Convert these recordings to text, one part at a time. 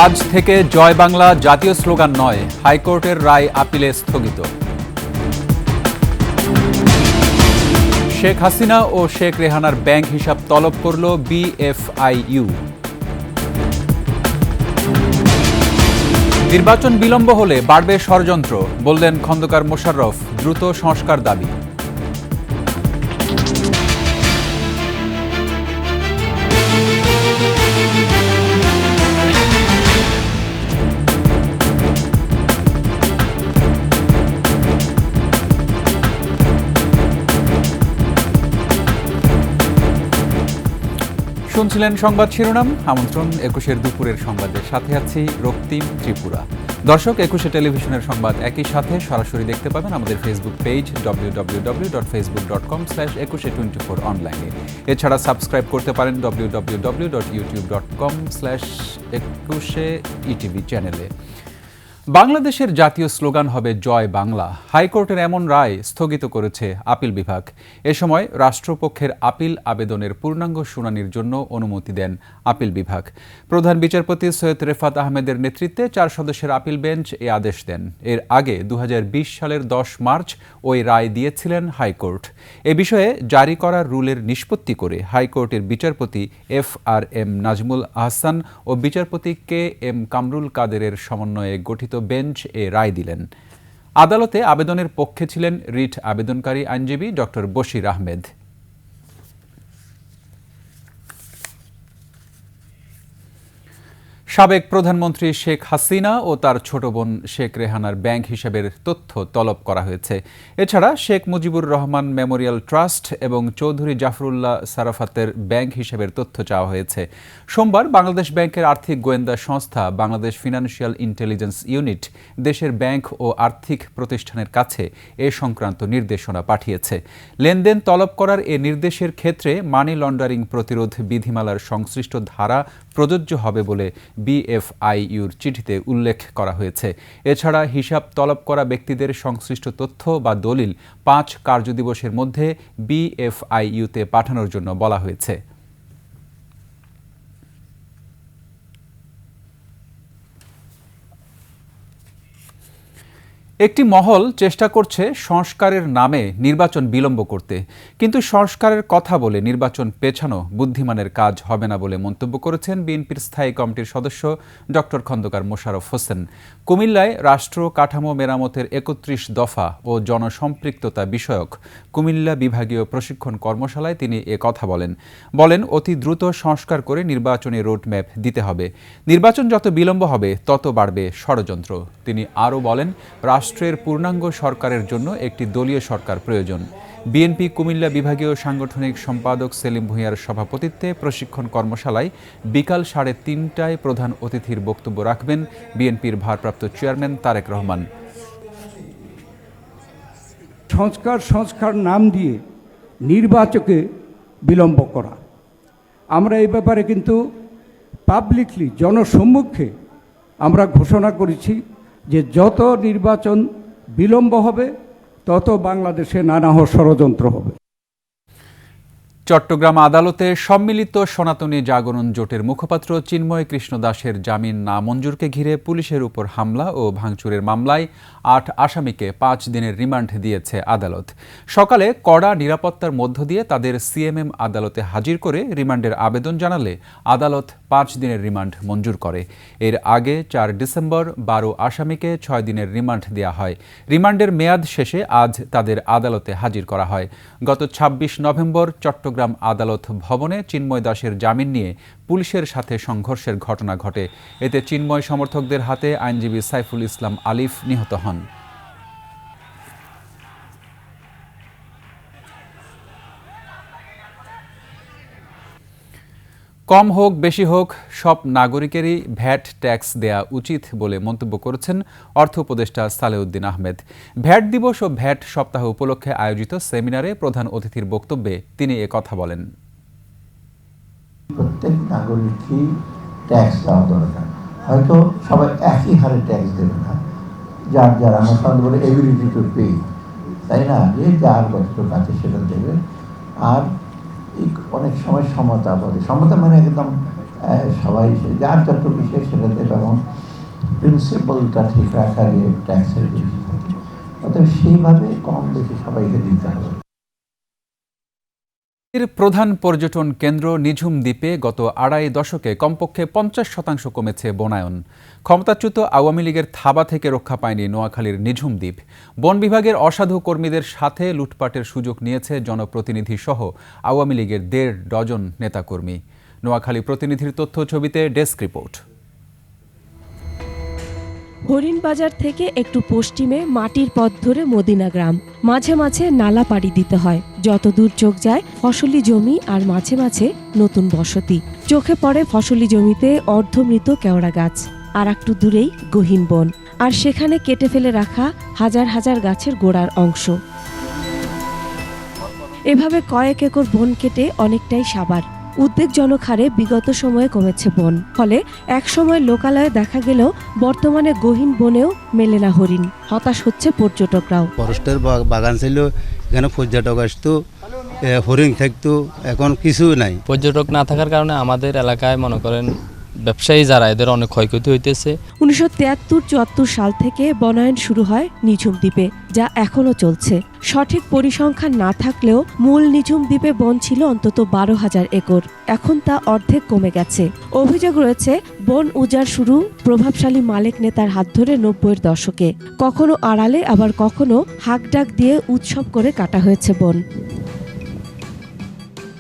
আজ থেকে জয় বাংলা জাতীয় স্লোগান নয়, হাইকোর্টের রায় আপিলে স্থগিত। শেখ হাসিনা ও শেখ রেহানার ব্যাংক হিসাব তলব করল বিএফআইইউ। নির্বাচন বিলম্ব হলে বাড়বে ষড়যন্ত্র, বললেন খন্দকার মোশাররফ। দ্রুত সংস্কার দাবি। শুনছিলেন সংবাদ শিরোনাম। আমন্ত্রণ ২১-এর দুপুরের সংবাদের সাথে আছি রক্তিম ত্রিপুরা। দর্শক, ২১ টেলিভিশনের সংবাদ একই সাথে সরাসরি দেখতে পাবেন আমাদের ফেসবুক পেজ www.facebook.com/21e24 অনলাইনে। এছাড়া সাবস্ক্রাইব করতে পারেন www.youtube.com/21etv চ্যানেলে। বাংলাদেশের জাতীয় স্লোগান হবে জয় বাংলা। হাইকোর্টের এমন রায় স্থগিত করেছে আপিল বিভাগ। এ সময় রাষ্ট্রপক্ষের আপিল আবেদনের পূর্ণাঙ্গ শুনানির জন্য অনুমতি দেন আপিল বিভাগ। প্রধান বিচারপতি সৈয়দ রেফাত আহমেদের নেতৃত্বে 4 সদস্যের আপিল বেঞ্চ এ আদেশ দেন। এর আগে 2020 সালের 10 মার্চ ওই রায় দিয়েছিলেন হাইকোর্ট। এ বিষয়ে জারি করা রুলের নিষ্পত্তি করে হাইকোর্টের বিচারপতি FRM নাজমুল আহসান ও বিচারপতি KM কামরুল কাদেরের সমন্বয়ে গঠিত বেঞ্চ এ রায় দিলেন। আদালতে আবেদনের পক্ষে ছিলেন রিট আবেদনকারী আইনজীবী ডক্টর বশির আহমেদ। সাবেক প্রধানমন্ত্রী শেখ হাসিনা ও তার ছোট বোন শেখ রেহানার ব্যাংক হিসাবের তথ্য তলব করা হয়েছে। এছাড়া শেখ মুজিবুর রহমান মেমোরিয়াল ট্রাস্ট এবং চৌধুরী জাফরুল্লাহ সারাফাতের ব্যাংক হিসাবের তথ্য চাওয়া হয়েছে। সোমবার বাংলাদেশ ব্যাংকের আর্থিক গোয়েন্দা সংস্থা বাংলাদেশ ফিনান্সিয়াল ইন্টেলিজেন্স ইউনিট দেশের ব্যাংক ও আর্থিক প্রতিষ্ঠানের কাছে এ সংক্রান্ত নির্দেশনা পাঠিয়েছে। লেনদেন তলব করার এ নির্দেশের ক্ষেত্রে মানি লন্ডারিং প্রতিরোধ বিধিমালার সংশ্লিষ্ট ধারা প্রযোজ্য হবে বলে বিএফআইইউর চিঠিতে উল্লেখ করা হয়েছে। এছাড়া হিসাব তলব করা ব্যক্তিদের সংশ্লিষ্ট তথ্য বা দলিল 5 কার্যদিবসের মধ্যে বিএফআইইউতে পাঠানোর জন্য বলা হয়েছে। একটি মহল চেষ্টা করছে সংস্কারের নামে নির্বাচন বিলম্ব করতে, কিন্তু সংস্কারের কথা বলে নির্বাচন পেছানো বুদ্ধিমানের কাজ হবে না বলে মন্তব্য করেছেন বিএনপির স্থায়ী কমিটির সদস্য ডক্টর খন্দকার মোশাররফ হোসেন। কুমিল্লায় রাষ্ট্র কাঠামো মেরামতের ৩১ দফা ও জনসম্পৃক্ততা বিষয়ক কুমিল্লা বিভাগীয় প্রশিক্ষণ কর্মশালায় তিনি এ কথা বলেন অতি দ্রুত সংস্কার করে নির্বাচনী রোডম্যাপ দিতে হবে। নির্বাচন যত বিলম্ব হবে তত বাড়বে ষড়যন্ত্র। তিনি আরও বলেন, রাষ্ট্রের পূর্ণাঙ্গ সরকারের জন্য একটি দলীয় সরকার প্রয়োজন। বিএনপি কুমিল্লা বিভাগীয় সাংগঠনিক সম্পাদক সেলিম ভূঁইয়ার সভাপতিত্বে প্রশিক্ষণ কর্মশালায় বিকাল 3:30টায় প্রধান অতিথির বক্তব্য রাখবেন বিএনপির ভারপ্রাপ্ত চেয়ারম্যান তারেক রহমান। সংস্কার নাম দিয়ে নির্বাচকে বিলম্ব করা, আমরা এই ব্যাপারে কিন্তু পাবলিকলি জনসম্মুখে আমরা ঘোষণা করেছি যে যত নির্বাচন বিলম্ব হবে তত বাংলাদেশে নানা ষড়যন্ত্র হবে। চট্টগ্রাম আদালতে সম্মিলিত সনাতনী জাগরণ জোটের মুখপাত্র চিন্ময় কৃষ্ণ দাসের জামিন নামঞ্জুরকে ঘিরে পুলিশের উপর হামলা ও ভাঙচুরের মামলায় 8 আসামিকে 5 দিনের রিমান্ড দিয়েছে আদালত। সকালে কড়া নিরাপত্তার মধ্য দিয়ে তাদের সিএমএম আদালতে হাজির করে রিমান্ডের আবেদন জানালে আদালত 5 দিনের রিমান্ড মঞ্জুর করে। এর আগে 4 ডিসেম্বর 12 আসামিকে 6 দিনের রিমান্ড দেওয়া হয়। রিমান্ডের মেয়াদ শেষে আজ তাদের আদালতে হাজির করা হয়। গত 26 নভেম্বর চট্টগ্রাম আদালত ভবনে চিন্ময় দাসের জামিন নিয়ে পুলিশের সাথে সংঘর্ষের ঘটনা ঘটে। এতে চিন্ময় সমর্থকদের হাতে আইনজীবী সাইফুল ইসলাম আলিফ নিহত হন। কম হোক বেশি হোক সব নাগরিকেরই ভ্যাট ট্যাক্স দেয়া উচিত বলে মন্তব্য করেছেন অর্থ উপদেষ্টা সালেউদ্দিন আহমেদ। ভ্যাট দিবস ও ভ্যাট সপ্তাহ উপলক্ষে আয়োজিত সেমিনারে প্রধান অতিথির বক্তব্যে তিনি এ কথা বলেন। প্রত্যেক নাগরিকই ট্যাক্স দেওয়া দরকার। হয়তো সবাই একই হারে ট্যাক্স দেবে না, যার আমরা সাধারণত বলে এবিলিটি টু পে, তাই না, যে যার কতটুকু আছে সেটা দেবে। আর অনেক সময় সমতা বলে, সমতা মানে একদম সবাই যার যত বিষয় সেটা দেবে এবং প্রিন্সিপালটা ঠিক রাখার ট্যাক্সের বেশি থাকে, অতএব সেইভাবে কম বেশি সবাইকে দিতে হবে। এর প্রধান পর্যটন কেন্দ্র নিঝুম দ্বীপে গত আড়াই দশকে কমপক্ষে 50% কমেছে বনায়ন। ক্ষমতাচ্যুত আওয়ামী লীগের থাবা থেকে রক্ষা পায়নি নোয়াখালীর নিঝুম দ্বীপ। বন বিভাগের অসাধু কর্মীদের সাথে লুটপাটের সুযোগ নিয়েছে জনপ্রতিনিধি সহ আওয়ামী লীগের 1.5 ডজন নেতাকর্মী। নোয়াখালী প্রতিনিধির তথ্য ছবিতে ডেস্ক রিপোর্ট। হরিণবাজার থেকে একটু পশ্চিমে মাটির পথ ধরে মদিনা গ্রাম। মাঝে মাঝে নালা পাড়ি দিতে হয়। যত দূর চোখ যায় ফসলি জমি আর মাঝে মাঝে নতুন বসতি। চোখে পড়ে ফসলি জমিতে অর্ধমৃত কেওড়া গাছ, আর একটু দূরেই গহীন বন, আর সেখানে কেটে ফেলে রাখা হাজার হাজার গাছের গোড়ার অংশ। এভাবে কয়েক একর বন কেটে অনেকটাই সাবার। উদ্বেগজনক হারে বিগত সময়ে কমেছে বন, ফলে এক সময় লোকালয়ে দেখা গেলেও বর্তমানে গহীন বনেও মেলে না হরিণ। হতাশ হচ্ছে পর্যটকরাও। ফরেস্টের বাগান ছিল, এখানে পর্যটক আসতো, হরিণ থাকতো, এখন কিছু নাই। পর্যটক না থাকার কারণে আমাদের এলাকায় মনে করেন ব্যবসায়ী যারা, এদের অনেক ক্ষয়ক্ষতি হইতেছে। 1973-74 সাল থেকে বনায়ন শুরু হয় নিঝুম দ্বীপে, যা এখনো চলছে। সঠিক পরিসংখ্যান না থাকলেও মূল নিঝুম দ্বীপে বন ছিল অন্তত 12,000 একর। এখন তা অর্ধেক কমে গেছে। অভিযোগ রয়েছে বন উজাড় শুরু প্রভাবশালী মালিক নেতার হাত ধরে 90-এর দশকে। কখনো আড়ালে আবার কখনো হাঁকডাক দিয়ে উৎসব করে কাটা হয়েছে বন।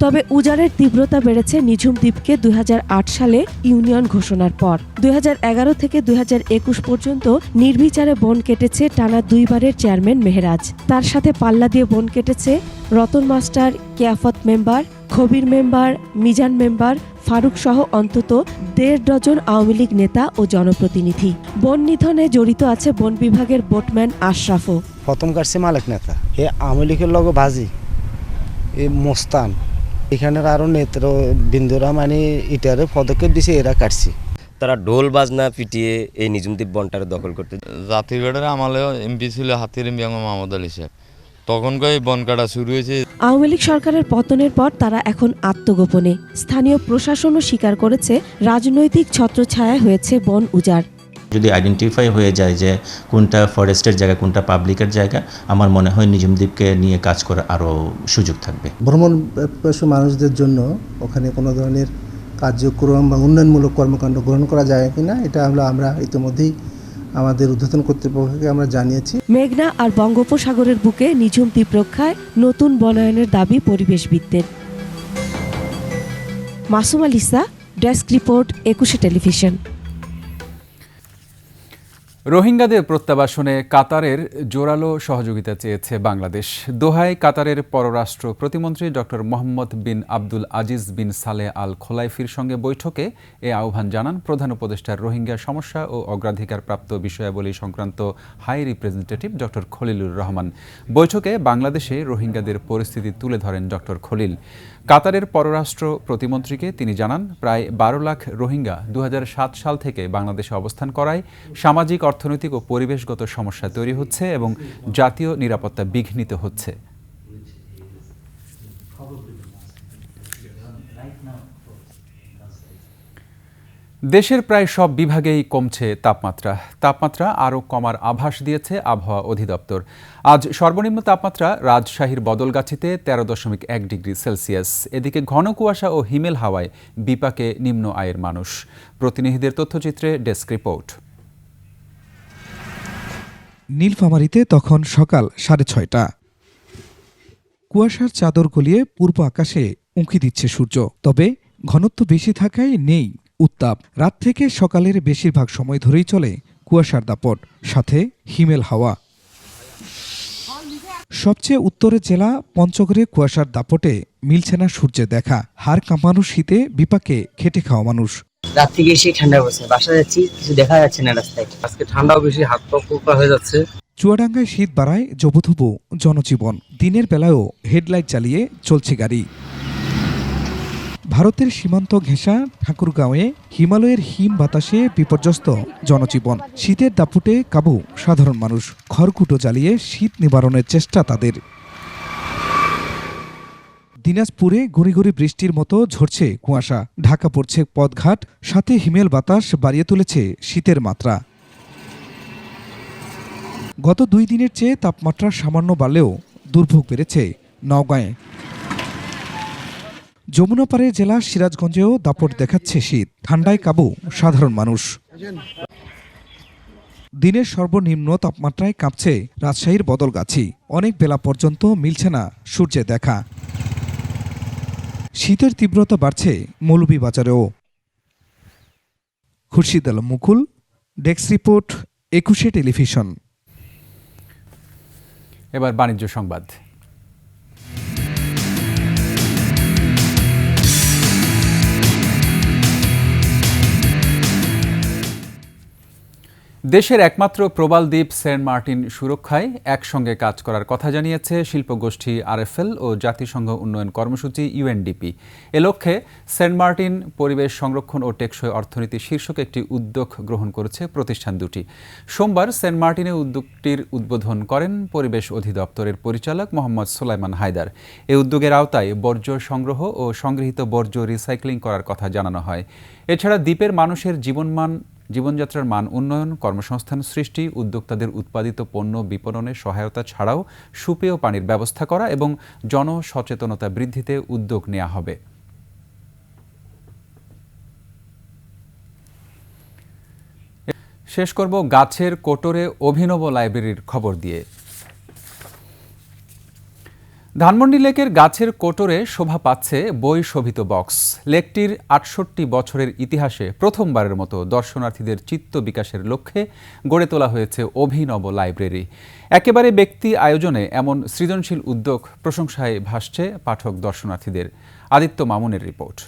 তবে উজাড়ের তীব্রতা বেড়েছে নিঝুম দ্বীপকে 2008 সালে ইউনিয়ন ঘোষণার পর। 2011 থেকে 2021 পর্যন্ত নির্বিচারে বন কেটেছে টানা 2 বারের চেয়ারম্যান মেহরাজ। তার সাথে পাল্লা দিয়ে বন কেটেছে Ratan master, কেয়াফত member, Khabir member, Mizan member, Faruk সহ অন্তত 1.5 ডজন আওয়ামী লীগ নেতা ও জনপ্রতিনিধি। বন নিধনে জড়িত আছে বন বিভাগের বোটম্যান আশরাফও। প্রথম কাটছে মালিক নেতা, এ আওয়ামী লীগের লগে বাজি, এ মোস্তান, এখানের আরো নেত্র বিন্দুরা মানে এটারে পদক্ষেপ দিছে, এরা কাটছে। তারা ঢোল বাজনা পিটিয়ে এই নিঝুম দ্বীপ বনটারে দখল করতে। জাতিগড়ের আমলেও এমপি ছিল হাতির এমপি মাহমুদ আলী সাহেব, তখনকার বন কাটা শুরু হয়েছে। আওয়ামী লীগ সরকারের পতনের পর তারা এখন আত্মগোপনে। স্থানীয় প্রশাসনও স্বীকার করেছে রাজনৈতিক ছত্রছায়ায় হয়েছে বন উজাড়। যদি আইডেন্টিফাই হয়ে যায় যে কোনটা ফরেস্টের জায়গা, কোনটা পাবলিকের জায়গা, আমার মনে হয় নিঝুম দ্বীপকে নিয়ে কাজ করার আরও সুযোগ থাকবে। ভ্রমণ পিপাসু মানুষদের জন্য ওখানে কোনো ধরনের কার্যক্রম বা উন্নয়নমূলক কর্মকাণ্ড গ্রহণ করা যায় কিনা, এটা আমরা ইতিমধ্যেই আমাদের ঊর্ধ্বতন কর্তৃপক্ষকে আমরা জানিয়েছি। মেঘনা আর বঙ্গোপসাগরের বুকে নিঝুম দ্বীপ রক্ষায় নতুন বনায়নের দাবি পরিবেশবিদদের। Masum আলিসা, desk report, 21 television. রোহিঙ্গাদের প্রত্যাবাসনে কাতারের জোরালো সহযোগিতা চেয়েছে বাংলাদেশ। দোহায় কাতারের পররাষ্ট্র প্রতিমন্ত্রী ডক্টর মোহাম্মদ বিন আব্দুল আজিজ বিন সালেহ আল খোলাইফির সঙ্গে বৈঠকে এ আহ্বান জানান প্রধান উপদেষ্টার রোহিঙ্গা সমস্যা ও অগ্রাধিকারপ্রাপ্ত বিষয়াবলী সংক্রান্ত high representative doctor Khalilur Rahman. বৈঠকে বাংলাদেশে রোহিঙ্গাদের পরিস্থিতি তুলে ধরেন ডক্টর খলিল। কাতারের পররাষ্ট্র প্রতিমন্ত্রীকে তিনি জানান, প্রায় 12 লাখ রোহিঙ্গা 2007 সাল থেকে বাংলাদেশে অবস্থান করায় সামাজিক, অর্থনৈতিক ও পরিবেশগত সমস্যা তৈরি হচ্ছে এবং জাতীয় নিরাপত্তা বিঘ্নিত হচ্ছে। দেশের প্রায় সব বিভাগেই কমছে তাপমাত্রা আরও কমার আভাস দিয়েছে আবহাওয়া অধিদপ্তর। আজ সর্বনিম্ন তাপমাত্রা রাজশাহীর বদলগাছিতে 13.1 ডিগ্রি সেলসিয়াস। এদিকে ঘন কুয়াশা ও হিমেল হাওয়ায় বিপাকে নিম্ন আয়ের মানুষ। প্রতিনিধিদের তথ্যচিত্রে ডেস্ক রিপোর্ট। নীলফামারীতে তখন সকাল 6:30। কুয়াশার চাদর গলিয়ে পূর্ব আকাশে উঁকি দিচ্ছে সূর্য, তবে ঘনত্ব বেশি থাকায় নেই উত্তাপ। রাত থেকে সকালের বেশিরভাগ সময় ধরেই চলে কুয়াশার দাপট, সাথে হিমেল হাওয়া। সবচেয়ে উত্তরের জেলা পঞ্চগড়ে কুয়াশার দাপটে মিলছে না সূর্যের দেখা। হাড় কাঁপানো শীতে বিপাকে খেটে খাওয়া মানুষ। রাত থেকে এসে ঠান্ডা পড়ছে, বাসা যাচ্ছি কিছু দেখা যাচ্ছে না রাস্তায়। আজকে ঠান্ডাও বেশি, হাত পা পোকা হয়ে যাচ্ছে। চুয়াডাঙ্গায় শীত বাড়ায় জবুথবু জনজীবন। দিনের বেলায়ও হেডলাইট জ্বালিয়ে চলছে গাড়ি। ভারতের সীমান্ত ঘেঁষা ঠাকুরগাঁওয়ে হিমালয়ের হিম বাতাসে বিপর্যস্ত জনজীবন। শীতের দাপুটে কাবু সাধারণ মানুষ। খড়কুটো জ্বালিয়ে শীত নিবারণের চেষ্টা তাদের। দিনাজপুরে গুঁড়ি গুঁড়ি বৃষ্টির মতো ঝরছে কুয়াশা, ঢাকা পড়ছে পথঘাট, সাথে হিমেল বাতাস বাড়িয়ে তুলেছে শীতের মাত্রা। গত 2 দিনের চেয়ে তাপমাত্রা সামান্য বাড়লেও দুর্ভোগ বেড়েছে নওগাঁয়ে। যমুনাপাড়ে জেলা সিরাজগঞ্জেও দাপট দেখাচ্ছে শীত, ঠান্ডায় কাবু সাধারণ মানুষ। দিনের সর্বনিম্ন তাপমাত্রায় কাঁপছে রাজশাহীর বদলগাছি, অনেক বেলা পর্যন্ত মিলছে না সূর্যের দেখা। শীতের তীব্রতা বাড়ছে মৌলভীবাজারেও। খুরশিদ আলম মুকুল, ডেস্ক রিপোর্ট, 21 টেলিভিশন। এবার বাণিজ্য সংবাদ। দেশের একমাত্র প্রবাল দ্বীপ সেন্ট মার্টিন সুরক্ষায় একসঙ্গে কাজ করার কথা জানিয়েছে শিল্পগোষ্ঠী আরএফএল ও জাতিসংঘ উন্নয়ন কর্মসূচি ইউএনডিপি। এ লক্ষ্যে সেন্ট মার্টিন পরিবেশ সংরক্ষণ ও টেকসই অর্থনীতি শীর্ষক একটি উদ্যোগ গ্রহণ করেছে প্রতিষ্ঠান দুটি। সোমবার সেন্ট মার্টিনে উদ্যোগটির উদ্বোধন করেন পরিবেশ অধিদপ্তরের পরিচালক মোহাম্মদ সোলাইমান হায়দার। এই উদ্যোগের আওতায় বর্জ্য সংগ্রহ ও সংগৃহীত বর্জ্য রিসাইক্লিং করার কথা জানানো হয়। এছাড়া দ্বীপের মানুষের জীবনযাত্রার মান উন্নয়ন, কর্মসংস্থান সৃষ্টি, উদ্যোক্তাদের উৎপাদিত পণ্য বিপণনে সহায়তা ছাড়াও সুপেয় পানির ব্যবস্থা করা এবং জনসচেতনতা বৃদ্ধিতে উদ্যোগ নেওয়া হবে। শেষ করব গাছের কোটরে অভিনব লাইব্রেরির খবর দিয়ে। ধানমন্ডি লেকের গাছের কোটরে শোভা পাচ্ছে বই শোভিত বক্স। লেকটির ৬৮ বছরের ইতিহাসে প্রথমবারের মতো দর্শনার্থীদের চিত্ত বিকাশের লক্ষ্যে গড়ে তোলা হয়েছে অভিনব লাইব্রেরি। একেবারে ব্যক্তি আয়োজনে এমন সৃজনশীল উদ্যোগ প্রশংসায় ভাসছে পাঠক দর্শনার্থীদের। আদিত্য মামুনের রিপোর্ট।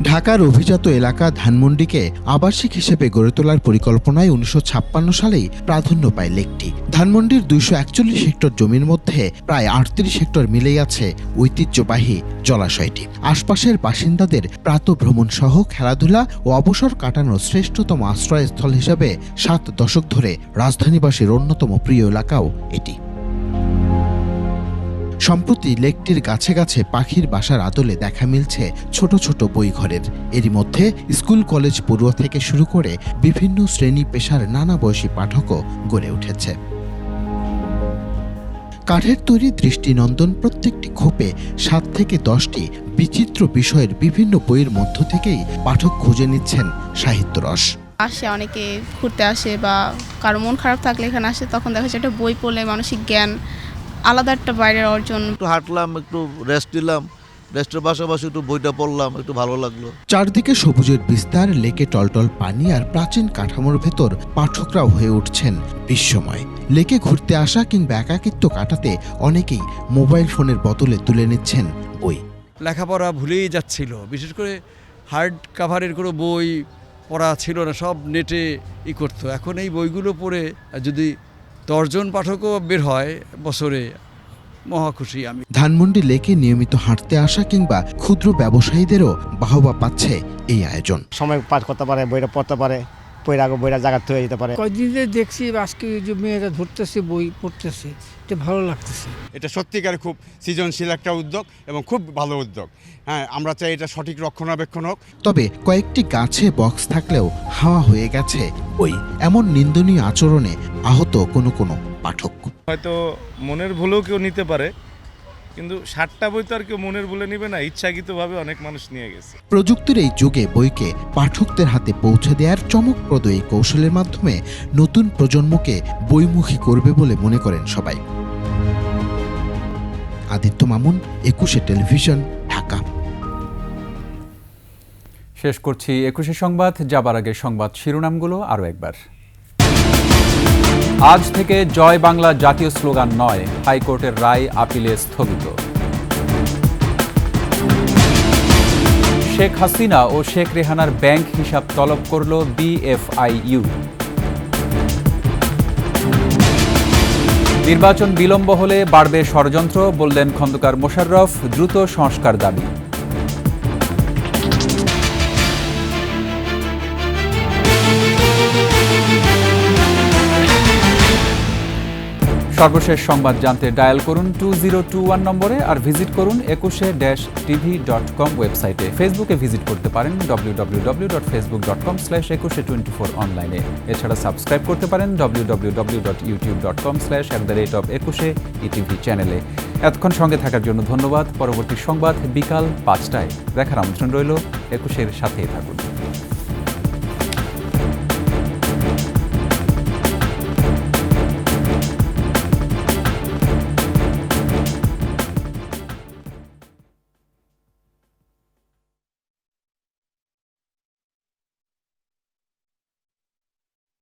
ঢাকার অভিজাত এলাকা ধানমন্ডিকে আবাসিক হিসেবে গড়ে তোলার পরিকল্পনায় ১৯৫৬ সালেই প্রাধান্য পায় লেকটি। ধানমন্ডির ২৪১ হেক্টর জমির মধ্যে প্রায় ৩৮ হেক্টর মিলেই আছে ঐতিহ্যবাহী জলাশয়টি। আশপাশের বাসিন্দাদের প্রাতঃভ্রমণ সহ খেলাধুলা ও অবসর কাটানোর শ্রেষ্ঠতম আশ্রয়স্থল হিসেবে ৭ দশক ধরে রাজধানীবাসীর অন্যতম প্রিয় এলাকাও এটি। সম্প্রতি লেকটির গাছে গাছে পাখির বাসার আদলে দেখা মিলছে ছোট ছোট বইঘরের। এরই মধ্যে স্কুল কলেজ পড়ুয়া থেকে শুরু করে বিভিন্ন শ্রেণী পেশার নানা বয়সী পাঠকও গড়ে উঠেছে। কাঠের তৈরি দৃষ্টিনন্দন প্রত্যেকটি খোপে ৭ থেকে ১০টি বিচিত্র বিষয়ের বিভিন্ন বইয়ের মধ্য থেকেই পাঠক খুঁজে নিচ্ছেন সাহিত্যরস। আসে অনেকে ঘুরতে আসে বা কারো মন খারাপ থাকলে এখানে আসে, তখন দেখা যায় একটা বই পড়লে মানসিক জ্ঞান আলাদা একটা বাইরের অর্জন। একটু হাঁটলাম, একটু রেস্ট নিলাম, রেস্টের পাশাপাশি একটু বইটা পড়লাম, একটু ভালো লাগলো। চারদিকে সবুজের বিস্তার, লেকে টলটল পানি আর প্রাচীন কাঠামোর ভেতর পাঠকরাও হয়ে উঠছেন বিস্ময়। লেকে ঘুরতে আসা কিংবা একাকিত্ব কাটাতে অনেকেই মোবাইল ফোনের বদলে তুলে নিচ্ছেন বই। লেখাপড়া ভুলেই যাচ্ছিল, বিশেষ করে হার্ড কাভারের কোনো বই পড়া ছিল না, সব নেটে করতো। এখন এই বইগুলো পড়ে যদি 10 জন পাঠকও বের হয় বছরে, মহা খুশি আমি। ধানমন্ডি লেকে নিয়মিত হাঁটতে আসা কিংবা ক্ষুদ্র ব্যবসায়ীদেরও বাহবা পাচ্ছে এই আয়োজন। সময় পাঠ করতে পারে, বইটা পড়তে পারে, বইটা জায়গাতে হয়ে যেতে পারে। কয়েকদিন দেখছি আজকে যে মেয়েরা ধরতেছে, বই পড়তেছে, এটা ভালো লাগতেছে। এটা সত্যিকার খুব সৃজনশীল একটা উদ্যোগ এবং খুব ভালো উদ্যোগ। হ্যাঁ, আমরা চাই এটা সঠিক রক্ষণাবেক্ষণ হোক। তবে কয়েকটি গাছে বক্স থাকলেও হাওয়া হয়ে গেছে বই, এমন নিন্দনীয় আচরণে আহত কোনো কোনো পাঠক। হয়তো মনের ভুলেও কেউ নিতে পারে, কিন্তু 60টা বই তো আর কেউ মনের ভুলে নিবে না, ইচ্ছাকৃতভাবে অনেক মানুষ নিয়ে গেছে। প্রযুক্তির এই যুগে বইকে পাঠকদের হাতে পৌঁছে দেওয়ার চমকপ্রদ এই কৌশলের মাধ্যমে নতুন প্রজন্মকে বইমুখী করবে বলে মনে করেন সবাই। আদিত্য মামুন, 21 টেলিভিশন, ঢাকা। শেষ করছি 21 সংবাদ। যাবার আগে সংবাদ শিরোনামগুলো আরও একবার। আজ থেকে জয় বাংলা জাতীয় স্লোগান নয়, হাইকোর্টের রায় আপিলে স্থগিত। শেখ হাসিনা ও শেখ রেহানার ব্যাংক হিসাব তলব করল বিএফআইইউ। নির্বাচন বিলম্ব হলে বাড়বে ষড়যন্ত্র, বললেন খন্দকার মোশাররফ। দ্রুত সংস্কার দাবি। সর্বশেষ সংবাদ জানতে ডায়াল করুন 2021 নম্বরে আর ভিজিট করুন ekushe-tv.com ওয়েবসাইটে। ফেসবুকে ভিজিট করতে পারেন www.facebook.com/ekushe24 অনলাইনে। এছাড়া সাবস্ক্রাইব করতে পারেন www.youtube.com/@ekushe চ্যানেলে। এতক্ষণ সঙ্গে থাকার জন্য ধন্যবাদ। পরবর্তী সংবাদ বিকাল 5টায় দেখার আমন্ত্রণ রইল। একুশের সাথেই থাকুন।